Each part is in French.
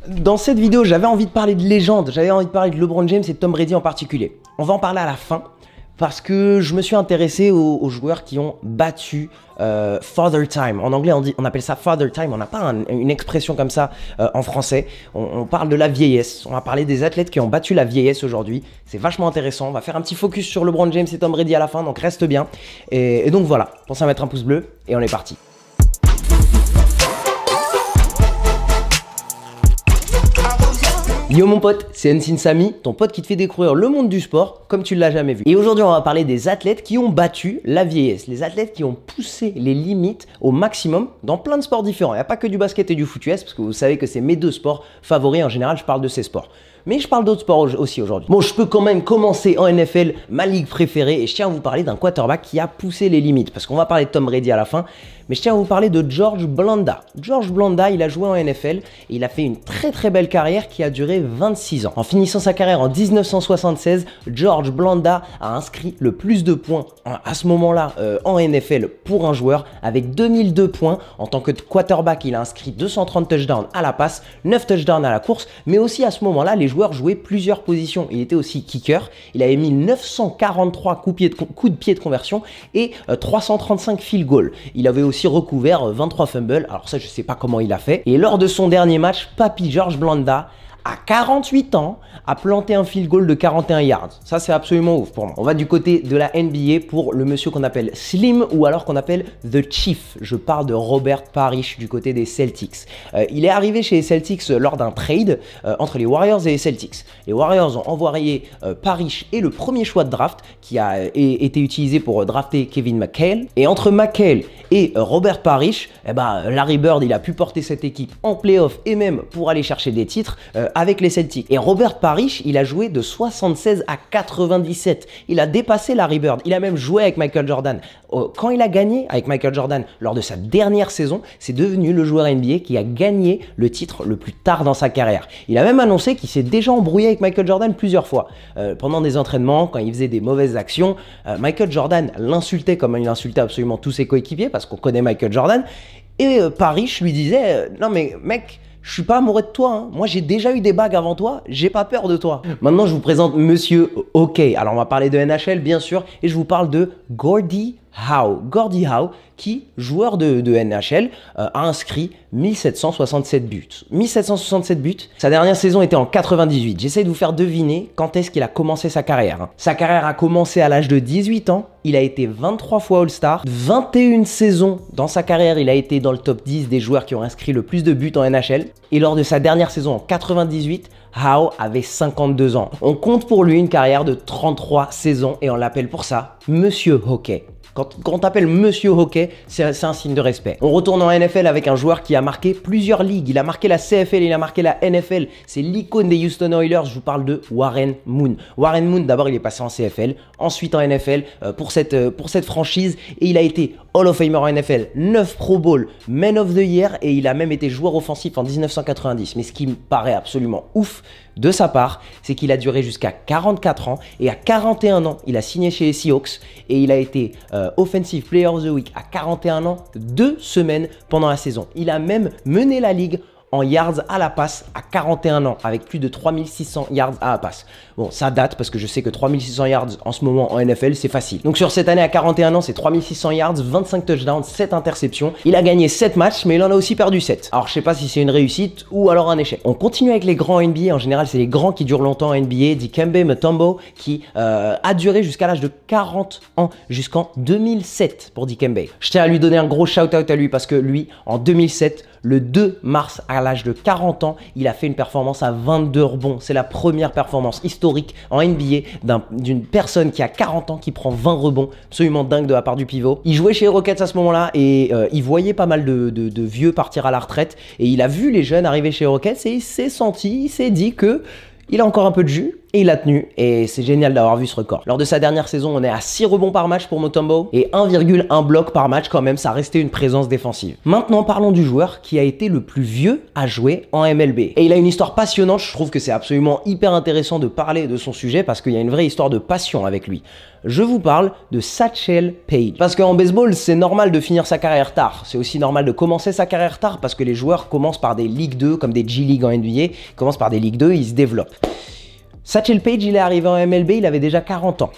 Dans cette vidéo, j'avais envie de parler de légende, j'avais envie de parler de LeBron James et de Tom Brady en particulier. On va en parler à la fin parce que je me suis intéressé aux joueurs qui ont battu Father Time. En anglais, on appelle ça Father Time. On n'a pas une expression comme ça en français. On parle de la vieillesse. On va parler des athlètes qui ont battu la vieillesse aujourd'hui. C'est vachement intéressant. On va faire un petit focus sur LeBron James et Tom Brady à la fin, donc reste bien. Et donc voilà, pensez à mettre un pouce bleu et on est parti. Yo mon pote, c'est Ensin Samy, ton pote qui te fait découvrir le monde du sport comme tu ne l'as jamais vu. Et aujourd'hui on va parler des athlètes qui ont battu la vieillesse, les athlètes qui ont poussé les limites au maximum dans plein de sports différents. Il n'y a pas que du basket et du foot US, parce que vous savez que c'est mes deux sports favoris, en général je parle de ces sports. Mais je parle d'autres sports aussi aujourd'hui. Bon, je peux quand même commencer en NFL, ma ligue préférée, et je tiens à vous parler d'un quarterback qui a poussé les limites, parce qu'on va parler de Tom Brady à la fin, mais je tiens à vous parler de George Blanda. George Blanda, il a joué en NFL, et il a fait une très belle carrière qui a duré 26 ans. En finissant sa carrière en 1976, George Blanda a inscrit le plus de points à ce moment-là en NFL pour un joueur, avec 2002 points. En tant que quarterback, il a inscrit 230 touchdowns à la passe, 9 touchdowns à la course, mais aussi à ce moment-là, les joueurs jouaient plusieurs positions. Il était aussi kicker, il avait mis 943 coups de pied de conversion et 335 field goals. Il avait aussi recouvert 23 fumbles, alors ça je sais pas comment il a fait. Et lors de son dernier match, Papy George Blanda, à 48 ans, a planté un field goal de 41 yards. Ça, c'est absolument ouf pour moi. On va du côté de la NBA pour le monsieur qu'on appelle Slim ou alors qu'on appelle The Chief. Je parle de Robert Parrish du côté des Celtics. Il est arrivé chez les Celtics lors d'un trade entre les Warriors et les Celtics. Les Warriors ont envoyé Parrish et le premier choix de draft qui a été utilisé pour drafter Kevin McHale. Et entre McHale et Robert Parrish, Larry Bird, il a pu porter cette équipe en playoff et même pour aller chercher des titres avec les Celtics. Et Robert Parrish, il a joué de 76 à 97. Il a dépassé Larry Bird. Il a même joué avec Michael Jordan. Quand il a gagné avec Michael Jordan lors de sa dernière saison, c'est devenu le joueur NBA qui a gagné le titre le plus tard dans sa carrière. Il a même annoncé qu'il s'est déjà embrouillé avec Michael Jordan plusieurs fois. Pendant des entraînements, quand il faisait des mauvaises actions, Michael Jordan l'insultait comme il insultait absolument tous ses coéquipiers parce qu'on connaît Michael Jordan. Et Parrish lui disait « Non mais mec, je suis pas amoureux de toi, hein. Moi j'ai déjà eu des bagues avant toi, j'ai pas peur de toi. » Maintenant je vous présente Monsieur Hockey. Alors on va parler de NHL bien sûr et je vous parle de Gordie Howe. Gordie Howe qui, joueur de NHL, a inscrit 1767 buts. 1767 buts, sa dernière saison était en 98. J'essaie de vous faire deviner quand est-ce qu'il a commencé sa carrière. Sa carrière a commencé à l'âge de 18 ans. Il a été 23 fois All-Star. 21 saisons dans sa carrière, il a été dans le top 10 des joueurs qui ont inscrit le plus de buts en NHL. Et lors de sa dernière saison en 98, Howe avait 52 ans. On compte pour lui une carrière de 33 saisons et on l'appelle pour ça Monsieur Hockey. Quand on t'appelle Monsieur Hockey, c'est un signe de respect. On retourne en NFL avec un joueur qui a marqué plusieurs ligues. Il a marqué la CFL, il a marqué la NFL. C'est l'icône des Houston Oilers. Je vous parle de Warren Moon. Warren Moon, d'abord, il est passé en CFL, ensuite en NFL pour cette franchise. Et il a été Hall of Famer en NFL, 9 Pro Bowl, Man of the Year et il a même été joueur offensif en 1990. Mais ce qui me paraît absolument ouf de sa part, c'est qu'il a duré jusqu'à 44 ans et à 41 ans, il a signé chez les Seahawks et il a été Offensive Player of the Week à 41 ans, 2 semaines pendant la saison. Il a même mené la ligue en yards à la passe à 41 ans avec plus de 3600 yards à la passe. Bon, ça date parce que je sais que 3600 yards en ce moment en NFL, c'est facile. Donc sur cette année à 41 ans, c'est 3600 yards, 25 touchdowns, 7 interceptions. Il a gagné 7 matchs, mais il en a aussi perdu 7. Alors je sais pas si c'est une réussite ou alors un échec. On continue avec les grands NBA. En général, c'est les grands qui durent longtemps en NBA. Dikembe Mutombo qui a duré jusqu'à l'âge de 40 ans, jusqu'en 2007 pour Dikembe. Je tiens à lui donner un gros shout-out à lui parce que lui, en 2007, le 2 mars, à l'âge de 40 ans, il a fait une performance à 22 rebonds. C'est la première performance historique en NBA d'une personne qui a 40 ans qui prend 20 rebonds. Absolument dingue de la part du pivot. Il jouait chez les Rockets à ce moment-là et il voyait pas mal de vieux partir à la retraite. Et il a vu les jeunes arriver chez les Rockets et il s'est senti, il s'est dit que il a encore un peu de jus et il a tenu et c'est génial d'avoir vu ce record. Lors de sa dernière saison, on est à 6 rebonds par match pour Mutombo et 1,1 bloc par match quand même, ça restait une présence défensive. Maintenant, parlons du joueur qui a été le plus vieux à jouer en MLB. Et il a une histoire passionnante, je trouve que c'est absolument hyper intéressant de parler de son sujet parce qu'il y a une vraie histoire de passion avec lui. Je vous parle de Satchel Paige. Parce qu'en baseball, c'est normal de finir sa carrière tard. C'est aussi normal de commencer sa carrière tard parce que les joueurs commencent par des Ligue 2, comme des G-League en NBA, ils commencent par des Ligue 2 et ils se développent. Satchel Paige, il est arrivé en MLB, il avait déjà 40 ans.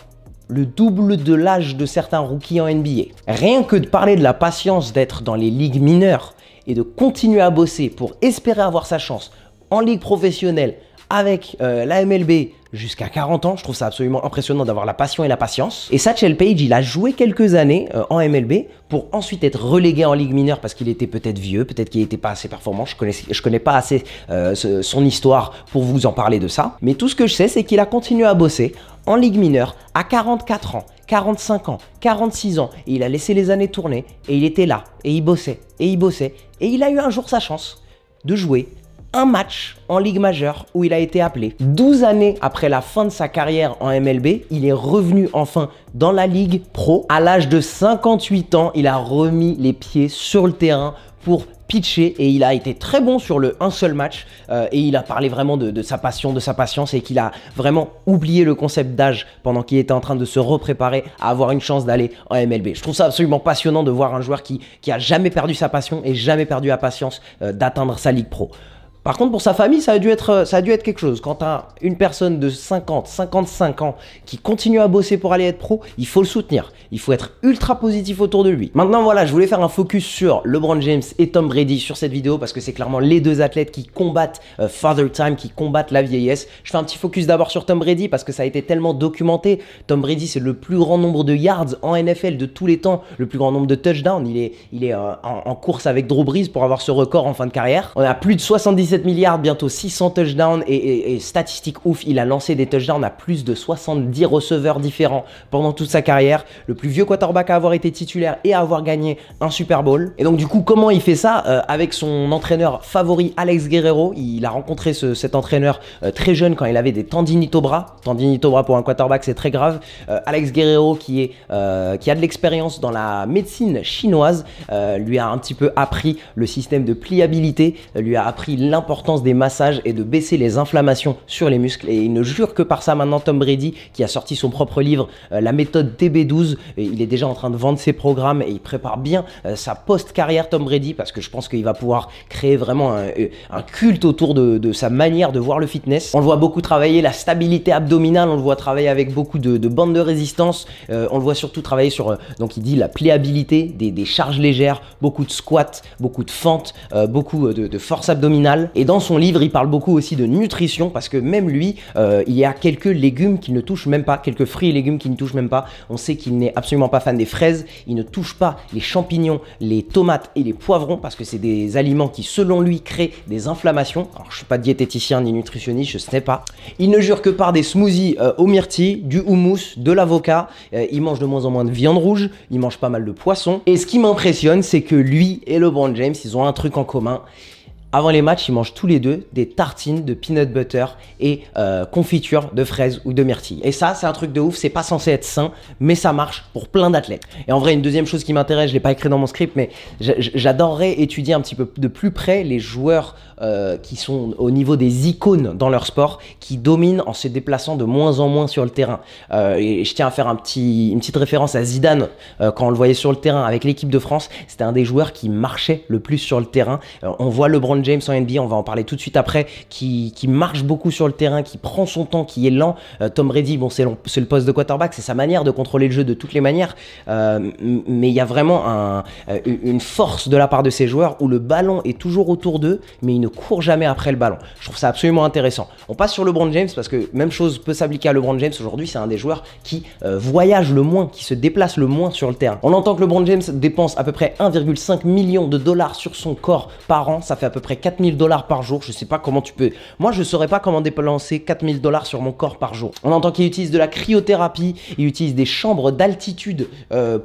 Le double de l'âge de certains rookies en NBA. Rien que de parler de la patience d'être dans les ligues mineures et de continuer à bosser pour espérer avoir sa chance en ligue professionnelle avec la MLB jusqu'à 40 ans, je trouve ça absolument impressionnant d'avoir la passion et la patience. Et Satchel Paige, il a joué quelques années en MLB pour ensuite être relégué en ligue mineure parce qu'il était peut-être vieux, peut-être qu'il n'était pas assez performant, je connais pas assez son histoire pour vous en parler de ça. Mais tout ce que je sais, c'est qu'il a continué à bosser en ligue mineure à 44 ans, 45 ans, 46 ans, et il a laissé les années tourner, et il était là, et il bossait, et il bossait, et il a eu un jour sa chance de jouer un match en Ligue majeure où il a été appelé. 12 années après la fin de sa carrière en MLB, il est revenu enfin dans la Ligue Pro. À l'âge de 58 ans, il a remis les pieds sur le terrain pour pitcher et il a été très bon sur un seul match et il a parlé vraiment de sa passion, de sa patience et qu'il a vraiment oublié le concept d'âge pendant qu'il était en train de se repréparer à avoir une chance d'aller en MLB. Je trouve ça absolument passionnant de voir un joueur qui a jamais perdu sa passion et jamais perdu la patience d'atteindre sa Ligue Pro. Par contre, pour sa famille, ça a dû être quelque chose. Quand tu as une personne de 50, 55 ans qui continue à bosser pour aller être pro, il faut le soutenir. Il faut être ultra positif autour de lui. Maintenant, voilà, je voulais faire un focus sur LeBron James et Tom Brady sur cette vidéo parce que c'est clairement les deux athlètes qui combattent Father Time, qui combattent la vieillesse. Je fais un petit focus d'abord sur Tom Brady parce que ça a été tellement documenté. Tom Brady, c'est le plus grand nombre de yards en NFL de tous les temps, le plus grand nombre de touchdowns. Il est en course avec Drew Brees pour avoir ce record en fin de carrière. On a plus de 77 milliards, bientôt 600 touchdowns et statistique ouf, il a lancé des touchdowns à plus de 70 receveurs différents pendant toute sa carrière, le plus vieux quarterback à avoir été titulaire et à avoir gagné un Super Bowl. Et donc du coup, comment il fait ça? Avec son entraîneur favori Alex Guerrero. Il a rencontré cet entraîneur très jeune quand il avait des tendinites au bras. Tendinites au bras pour un quarterback, c'est très grave. Alex Guerrero qui a de l'expérience dans la médecine chinoise, lui a un petit peu appris le système de pliabilité, lui a appris l'importance des massages et de baisser les inflammations sur les muscles. Et il ne jure que par ça maintenant Tom Brady, qui a sorti son propre livre, la méthode TB12. Et il est déjà en train de vendre ses programmes et il prépare bien sa post-carrière Tom Brady parce que je pense qu'il va pouvoir créer vraiment un culte autour de sa manière de voir le fitness. On le voit beaucoup travailler la stabilité abdominale, on le voit travailler avec beaucoup de bandes de résistance, on le voit surtout travailler sur, donc il dit la pliabilité, des charges légères, beaucoup de squats, beaucoup de fentes, beaucoup de force abdominale. Et dans son livre, il parle beaucoup aussi de nutrition parce que même lui, il y a quelques légumes qu'il ne touche même pas, quelques fruits et légumes qu'il ne touche même pas. On sait qu'il n'est absolument pas fan des fraises, il ne touche pas les champignons, les tomates et les poivrons parce que c'est des aliments qui, selon lui, créent des inflammations. Alors, je suis pas diététicien ni nutritionniste, je sais pas. Il ne jure que par des smoothies aux myrtilles, du houmous, de l'avocat. Il mange de moins en moins de viande rouge, il mange pas mal de poisson. Et ce qui m'impressionne, c'est que lui et LeBron James, ils ont un truc en commun. Avant les matchs, ils mangent tous les deux des tartines de peanut butter et confiture de fraises ou de myrtilles. Et ça, c'est un truc de ouf, c'est pas censé être sain, mais ça marche pour plein d'athlètes. Et en vrai, une deuxième chose qui m'intéresse, je l'ai pas écrit dans mon script, mais j'adorerais étudier un petit peu de plus près les joueurs qui sont au niveau des icônes dans leur sport, qui dominent en se déplaçant de moins en moins sur le terrain. Et je tiens à faire une petite référence à Zidane, quand on le voyait sur le terrain avec l'équipe de France, c'était un des joueurs qui marchait le plus sur le terrain. On voit LeBron James en NBA, on va en parler tout de suite après, qui marche beaucoup sur le terrain, qui prend son temps, qui est lent. Tom Brady, bon, c'est le poste de quarterback, c'est sa manière de contrôler le jeu de toutes les manières, mais il y a vraiment une force de la part de ces joueurs où le ballon est toujours autour d'eux, mais ils ne courent jamais après le ballon. Je trouve ça absolument intéressant. On passe sur LeBron James parce que même chose peut s'appliquer à LeBron James aujourd'hui, c'est un des joueurs qui voyage le moins, qui se déplace le moins sur le terrain. On entend que LeBron James dépense à peu près 1,5 million de dollars sur son corps par an, ça fait à peu près 4000 dollars par jour. Je sais pas comment tu peux. Moi, je saurais pas comment dépenser 4000 dollars sur mon corps par jour. On entend qu'il utilise de la cryothérapie, il utilise des chambres d'altitude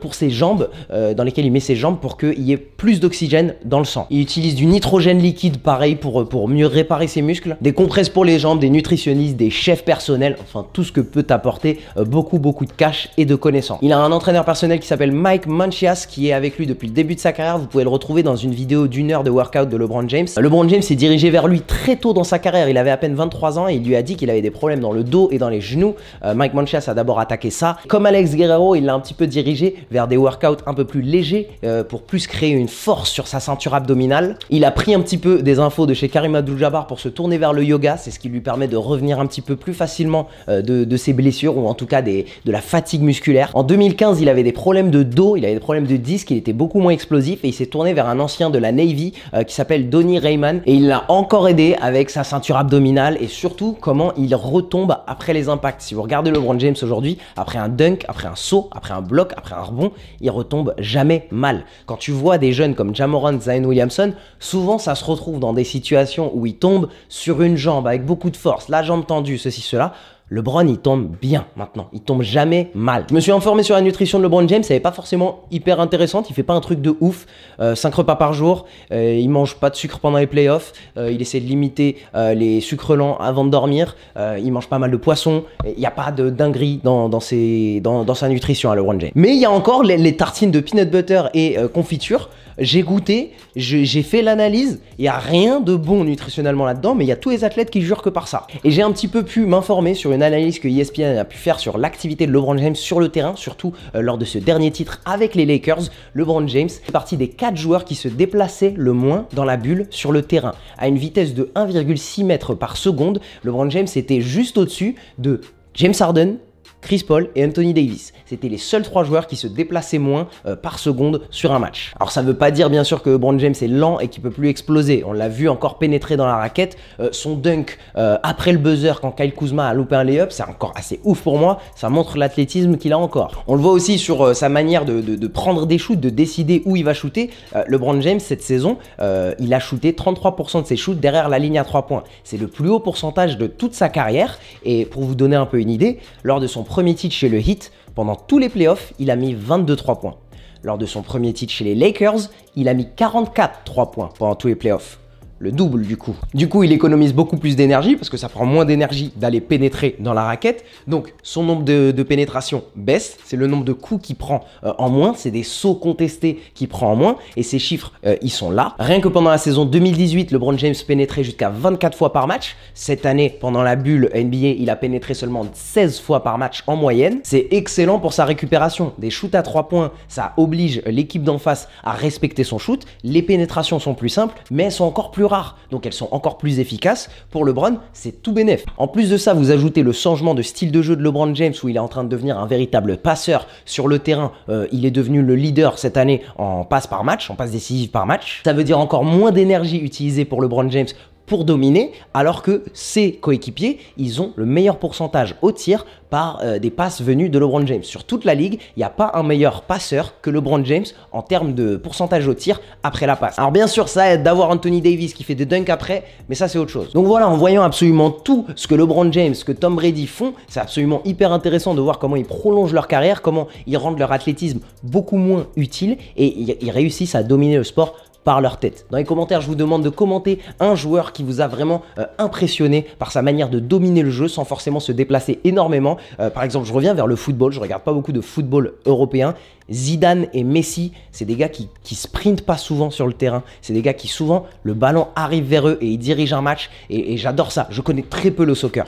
pour ses jambes, dans lesquelles il met ses jambes pour qu'il y ait plus d'oxygène dans le sang. Il utilise du nitrogène liquide, pareil conseils pour mieux réparer ses muscles, des compresses pour les jambes, des nutritionnistes, des chefs personnels, enfin tout ce que peut t'apporter beaucoup de cash et de connaissances. Il a un entraîneur personnel qui s'appelle Mike Mancias qui est avec lui depuis le début de sa carrière. Vous pouvez le retrouver dans une vidéo d'1 heure de workout de LeBron James. LeBron James s'est dirigé vers lui très tôt dans sa carrière, il avait à peine 23 ans et il lui a dit qu'il avait des problèmes dans le dos et dans les genoux. Mike Mancias a d'abord attaqué ça. Comme Alex Guerrero, il l'a un petit peu dirigé vers des workouts un peu plus légers pour plus créer une force sur sa ceinture abdominale. Il a pris un petit peu des infos de chez Karim Abdul-Jabbar pour se tourner vers le yoga, c'est ce qui lui permet de revenir un petit peu plus facilement de ses blessures ou en tout cas de la fatigue musculaire. En 2015, il avait des problèmes de dos, il avait des problèmes de disque, il était beaucoup moins explosif et il s'est tourné vers un ancien de la Navy qui s'appelle Donnie Rayman et il l'a encore aidé avec sa ceinture abdominale et surtout comment il retombe après les impacts. Si vous regardez LeBron James aujourd'hui, après un dunk, après un saut, après un bloc, après un rebond, il retombe jamais mal. Quand tu vois des jeunes comme Ja Morant, Zion Williamson, souvent ça se retrouve dans des situations où il tombe sur une jambe avec beaucoup de force, la jambe tendue, ceci, cela. LeBron, il tombe bien maintenant, il tombe jamais mal. Je me suis informé sur la nutrition de LeBron James, elle n'est pas forcément hyper intéressante, il fait pas un truc de ouf, 5 repas par jour, il mange pas de sucre pendant les playoffs, il essaie de limiter les sucres lents avant de dormir, il mange pas mal de poissons, il n'y a pas de dinguerie dans sa nutrition à LeBron James. Mais il y a encore les tartines de peanut butter et confiture. J'ai goûté, j'ai fait l'analyse, il n'y a rien de bon nutritionnellement là-dedans, mais il y a tous les athlètes qui jurent que par ça. Et j'ai un petit peu pu m'informer sur une analyse que ESPN a pu faire sur l'activité de LeBron James sur le terrain, surtout lors de ce dernier titre avec les Lakers. LeBron James fait partie des 4 joueurs qui se déplaçaient le moins dans la bulle sur le terrain. À une vitesse de 1,6 mètres par seconde, LeBron James était juste au-dessus de James Harden, Chris Paul et Anthony Davis. C'était les seuls 3 joueurs qui se déplaçaient moins par seconde sur un match. Alors ça veut pas dire bien sûr que LeBron James est lent et qu'il peut plus exploser. On l'a vu encore pénétrer dans la raquette. Son dunk après le buzzer quand Kyle Kuzma a loupé un layup, c'est encore assez ouf pour moi. Ça montre l'athlétisme qu'il a encore. On le voit aussi sur sa manière de prendre des shoots, de décider où il va shooter. LeBron James cette saison, il a shooté 33% de ses shoots derrière la ligne à 3 points. C'est le plus haut pourcentage de toute sa carrière. Et pour vous donner un peu une idée, lors de son premier titre chez le Heat, pendant tous les playoffs, il a mis 22 3 points. Lors de son premier titre chez les Lakers, il a mis 44 3 points pendant tous les playoffs. Le double du coup. Du coup, il économise beaucoup plus d'énergie parce que ça prend moins d'énergie d'aller pénétrer dans la raquette. Donc, son nombre de pénétrations baisse. C'est le nombre de coups qu'il prend en moins. C'est des sauts contestés qu'il prend en moins. Et ces chiffres, ils sont là. Rien que pendant la saison 2018, LeBron James pénétrait jusqu'à 24 fois par match. Cette année, pendant la bulle NBA, il a pénétré seulement 16 fois par match en moyenne. C'est excellent pour sa récupération. Des shoots à 3 points, ça oblige l'équipe d'en face à respecter son shoot. Les pénétrations sont plus simples, mais elles sont encore plus rares. Donc elles sont encore plus efficaces. Pour LeBron, c'est tout bénef. En plus de ça, vous ajoutez le changement de style de jeu de LeBron James où il est en train de devenir un véritable passeur sur le terrain. Il est devenu le leader cette année en passes par match, en passes décisives par match. Ça veut dire encore moins d'énergie utilisée pour LeBron James pour dominer, alors que ses coéquipiers, ils ont le meilleur pourcentage au tir par des passes venues de LeBron James. Sur toute la ligue, il n'y a pas un meilleur passeur que LeBron James en termes de pourcentage au tir après la passe. Alors bien sûr, ça aide d'avoir Anthony Davis qui fait des dunks après, mais ça c'est autre chose. Donc voilà, en voyant absolument tout ce que LeBron James, ce que Tom Brady font, c'est absolument hyper intéressant de voir comment ils prolongent leur carrière, comment ils rendent leur athlétisme beaucoup moins utile et ils réussissent à dominer le sport par leur tête. Dans les commentaires, je vous demande de commenter un joueur qui vous a vraiment impressionné par sa manière de dominer le jeu sans forcément se déplacer énormément. Par exemple, je reviens vers le football, je regarde pas beaucoup de football européen. Zidane et Messi, c'est des gars qui sprintent pas souvent sur le terrain. C'est des gars qui souvent, le ballon arrive vers eux et ils dirigent un match. Et j'adore ça. Je connais très peu le soccer.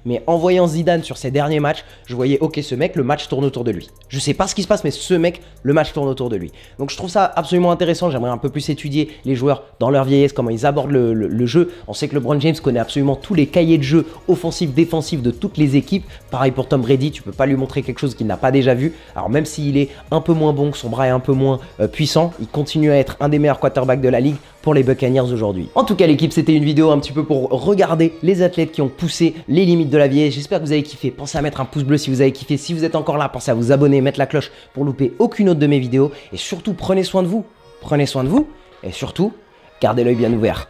Mais en voyant Zidane sur ses derniers matchs, je voyais, ok, ce mec, le match tourne autour de lui. Je sais pas ce qui se passe, mais ce mec, le match tourne autour de lui. Donc je trouve ça absolument intéressant. J'aimerais un peu plus étudier les joueurs dans leur vieillesse, comment ils abordent le jeu. On sait que LeBron James connaît absolument tous les cahiers de jeu offensifs, défensifs de toutes les équipes. Pareil pour Tom Brady, tu peux pas lui montrer quelque chose qu'il n'a pas déjà vu. Alors même s'il est un peu moins bon, que son bras est un peu moins puissant, il continue à être un des meilleurs quarterbacks de la ligue pour les Buccaneers aujourd'hui. En tout cas l'équipe, c'était une vidéo un petit peu pour regarder les athlètes qui ont poussé les limites de la vieillesse. J'espère que vous avez kiffé. Pensez à mettre un pouce bleu si vous avez kiffé. Si vous êtes encore là, pensez à vous abonner, mettre la cloche pour louper aucune autre de mes vidéos. Et surtout, prenez soin de vous. Prenez soin de vous et surtout, gardez l'œil bien ouvert.